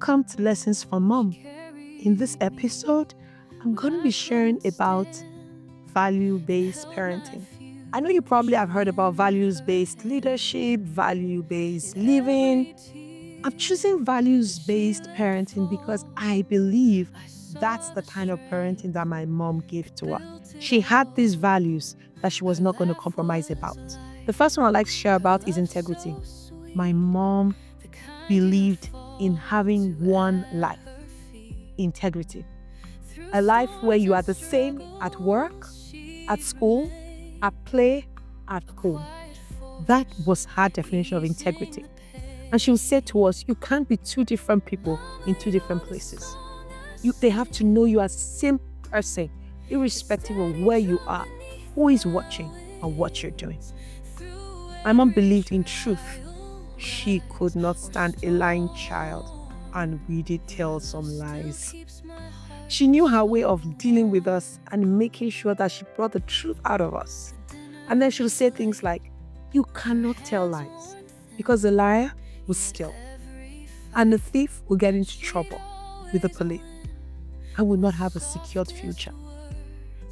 Welcome to Lessons from Mom. In this episode, I'm going to be sharing about value-based parenting. I know you probably have heard about values-based leadership, value-based living. I'm choosing values-based parenting because I believe that's the kind of parenting that my mom gave to us. She had these values that she was not going to compromise about. The first one I'd like to share about is integrity. My mom believed in having one life, integrity. A life where you are the same at work, at school, at play, at home. That was her definition of integrity. And she would say to us, you can't be two different people in two different places. They have to know you as the same person, irrespective of where you are, who is watching, and what you're doing. My mom believed in truth. She could not stand a lying child, and we did tell some lies. She knew her way of dealing with us and making sure that she brought the truth out of us. And then she would say things like, you cannot tell lies, because the liar will steal, and the thief will get into trouble with the police and will not have a secured future.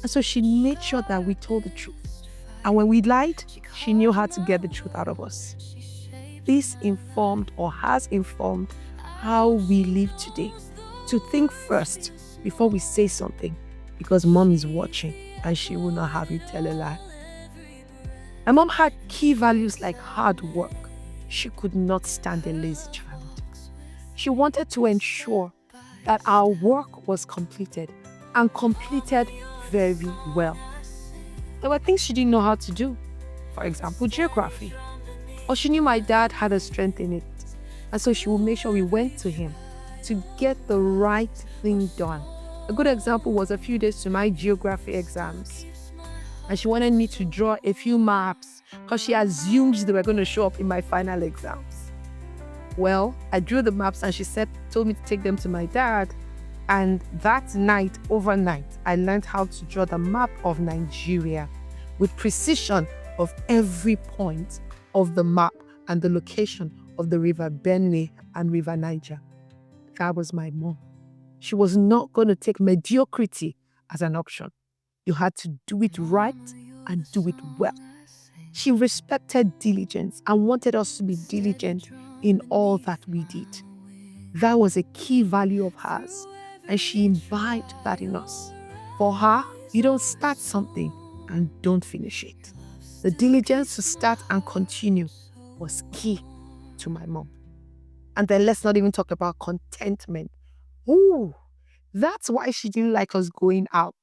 And so she made sure that we told the truth. And when we lied, she knew how to get the truth out of us. This informed or has informed how we live today. To think first before we say something, because mom is watching and she will not have you tell a lie. My mom had key values like hard work. She could not stand a lazy child. She wanted to ensure that our work was completed and completed very well. There were things she didn't know how to do. For example, geography. Or she knew my dad had a strength in it. And so she would make sure we went to him to get the right thing done. A good example was a few days to my geography exams. And she wanted me to draw a few maps because she assumed they were going to show up in my final exams. Well, I drew the maps and she told me to take them to my dad. And that night, overnight, I learned how to draw the map of Nigeria with precision of every point of the map and the location of the river Benue and river Niger. That was my mom. She was not going to take mediocrity as an option. You had to do it right and do it well. She respected diligence and wanted us to be diligent in all that we did. That was a key value of hers, and she imbibed that in us. For her, you don't start something and don't finish it. The diligence to start and continue was key to my mom. And then let's not even talk about contentment. Ooh, that's why she didn't like us going out,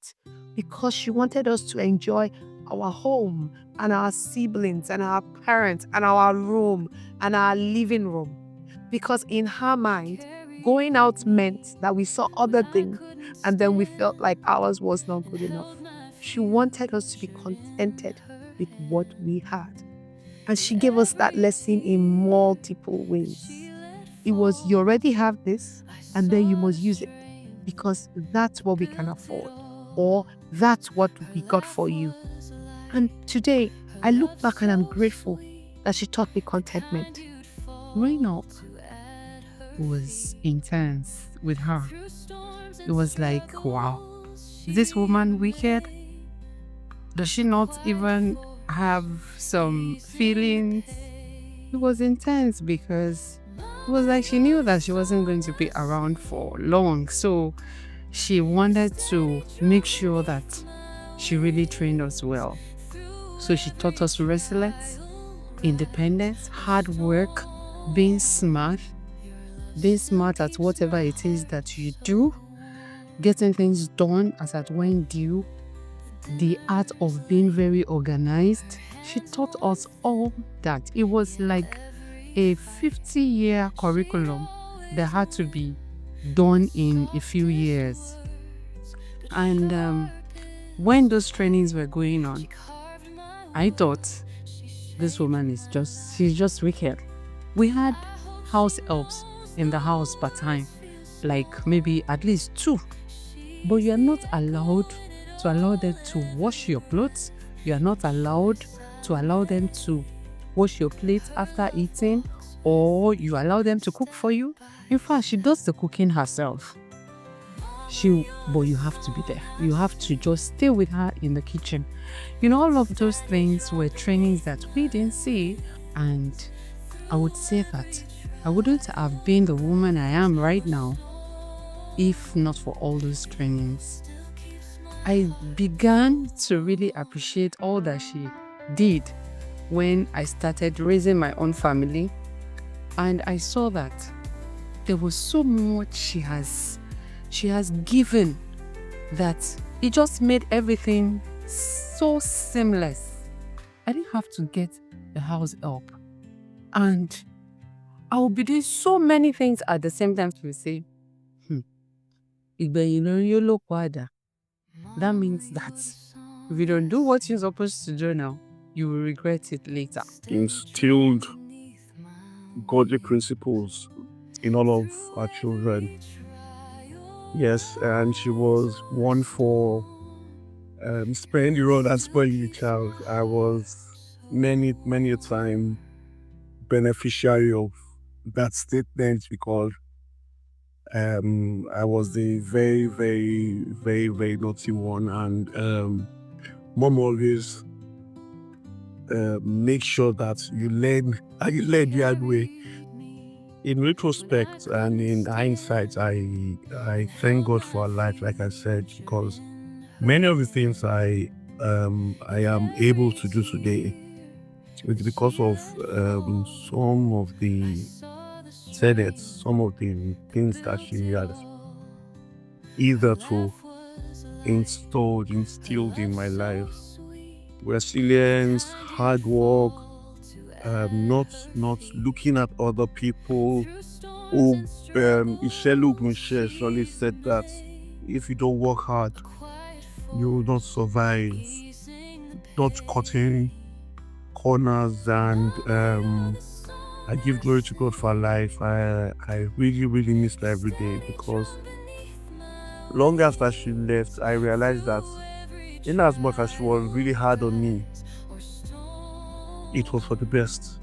because she wanted us to enjoy our home and our siblings and our parents and our room and our living room. Because in her mind, going out meant that we saw other things and then we felt like ours was not good enough. She wanted us to be contented with what we had. And she gave us that lesson in multiple ways. It was, you already have this, and then you must use it, because that's what we can afford, or that's what we got for you. And today, I look back and I'm grateful that she taught me contentment. Growing up was intense with her. It was like, wow, is this woman wicked? Does she not even have some feelings? It was intense because it was like she knew that she wasn't going to be around for long. So she wanted to make sure that she really trained us well. So she taught us resilience, independence, hard work, being smart at whatever it is that you do, getting things done as at when due, the art of being very organized. She taught us all that. It was like a 50-year curriculum that had to be done in a few years. And when those trainings were going on, I thought this woman she's just wicked. We had house helps in the house per time, like maybe at least 2. But you are not allowed to allow them to wash your clothes. You are not allowed to allow them to wash your plate after eating or you allow them to cook for you. In fact, she does the cooking herself. But you have to be there. You have to just stay with her in the kitchen. All of those things were trainings that we didn't see. And I would say that I wouldn't have been the woman I am right now if not for all those trainings. I began to really appreciate all that she did when I started raising my own family. And I saw that there was so much she has given that it just made everything so seamless. I didn't have to get the house up. And I will be doing so many things at the same time to say, that means that if you don't do what you're supposed to do now, you will regret it later. Instilled godly principles in all of our children. Yes, and she was one for sparing the rod and spoiling the child. I was many a time beneficiary of that statement because I was the very, very, very, very naughty one, and mom always make sure that you learn the hard way. In retrospect and in hindsight, I thank God for her life, like I said, because many of the things I am able to do today is because of some of the tenets, some of the things that she had either to instilled in my life. Resilience, hard work, not looking at other people. Ishelu Gunshe surely said that if you don't work hard, you will not survive. Not cutting corners, and I give glory to God for her life. I really, really miss her every day because long after she left, I realized that in as much as she was really hard on me, it was for the best.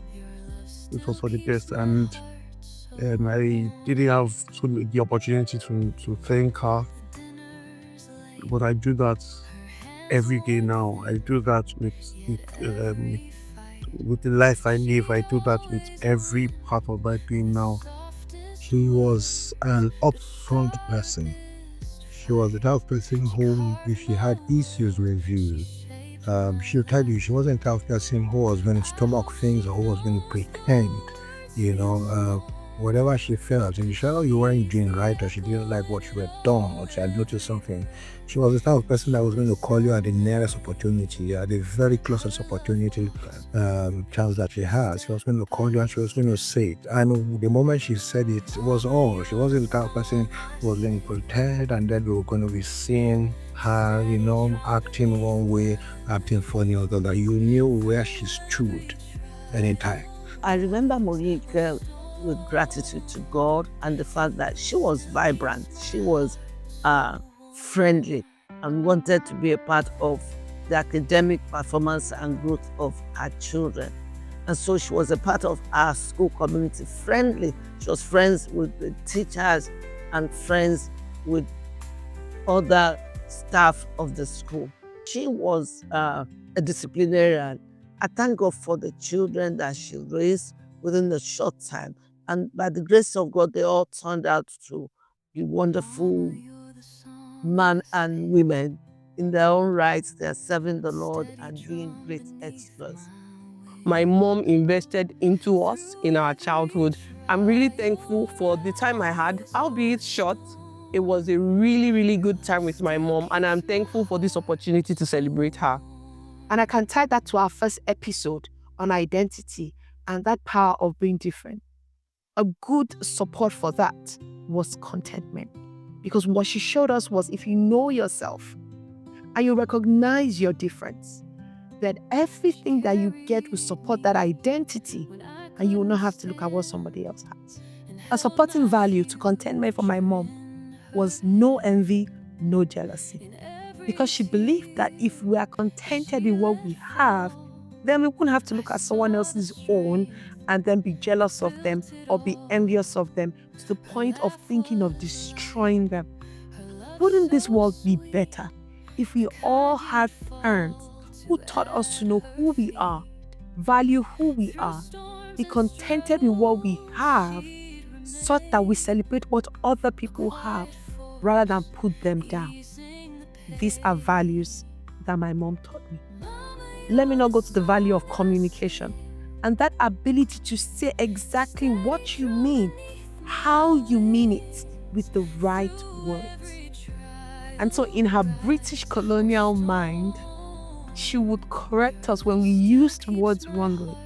It was for the best, and I didn't have the opportunity to thank her, but I do that every day now. I do that with the life I live. I do that with every part of my being now. She was an upfront person. She was the type of person who, if she had issues with you, she'll tell you. She wasn't the type of person who was going to stomach things or who was going to pretend, whatever she felt. And she felt you weren't doing right, or she didn't like what you had done, or she had noticed something. She was the type of person that was going to call you at the nearest opportunity, at the very closest opportunity chance that she has. She was going to call you and she was going to say it. And the moment she said it, it was all. She wasn't the type of person who was going to pretend and then we were going to be seeing her, acting one way, acting funny or the other. You knew where she stood anytime. I remember Monique with gratitude to God and the fact that she was vibrant, she was friendly, and wanted to be a part of the academic performance and growth of her children. And so she was a part of our school community, friendly. She was friends with the teachers and friends with other staff of the school. She was a disciplinarian. I thank God for the children that she raised within a short time. And by the grace of God, they all turned out to be wonderful men and women in their own rights. They're serving the Lord and doing great exploits. My mom invested into us in our childhood. I'm really thankful for the time I had, albeit short. It was a really, really good time with my mom, and I'm thankful for this opportunity to celebrate her. And I can tie that to our first episode on identity and that power of being different. A good support for that was contentment. Because what she showed us was if you know yourself and you recognize your difference, then everything that you get will support that identity and you will not have to look at what somebody else has. A supporting value to contentment for my mom was no envy, no jealousy. Because she believed that if we are contented with what we have, then we wouldn't have to look at someone else's own and then be jealous of them or be envious of them to the point of thinking of destroying them. Wouldn't this world be better if we all had parents who taught us to know who we are, value who we are, be contented with what we have, so that we celebrate what other people have rather than put them down? These are values that my mom taught me. Let me now go to the value of communication and that ability to say exactly what you mean, how you mean it, with the right words. And so in her British colonial mind, she would correct us when we used words wrongly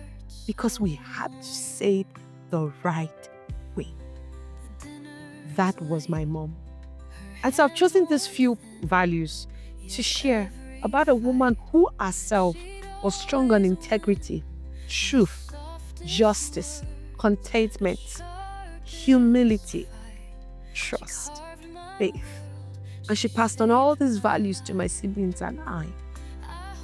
because we had to say it the right way. That was my mom. And so I've chosen these few values to share about a woman who herself was strong on integrity, truth, justice, contentment, humility, trust, faith. And she passed on all these values to my siblings and I.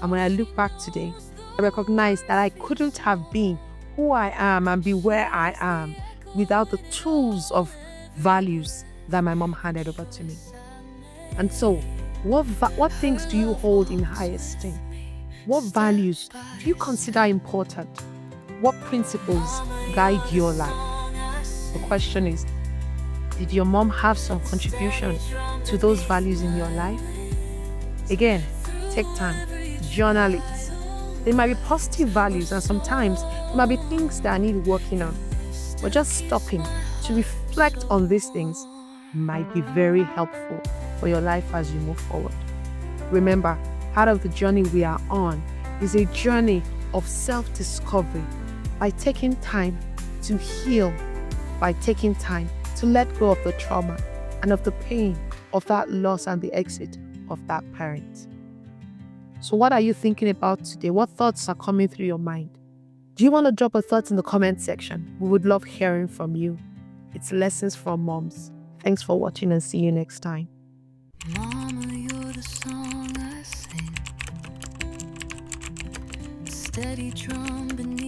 And when I look back today, I recognize that I couldn't have been who I am and be where I am without the tools of values that my mom handed over to me. And so, what things do you hold in high esteem? What values do you consider important? What principles guide your life? The question is, did your mom have some contribution to those values in your life? Again, take time, journal it. There might be positive values and sometimes there might be things that need working on. But just stopping to reflect on these things might be very helpful for your life as you move forward. Remember, part of the journey we are on is a journey of self-discovery by taking time to heal, by taking time to let go of the trauma and of the pain of that loss and the exit of that parent. So what are you thinking about today? What thoughts are coming through your mind? Do you want to drop a thought in the comment section? We would love hearing from you. It's Lessons from Moms. Thanks for watching and see you next time. Mama, you're the song I sing. Steady drum beneath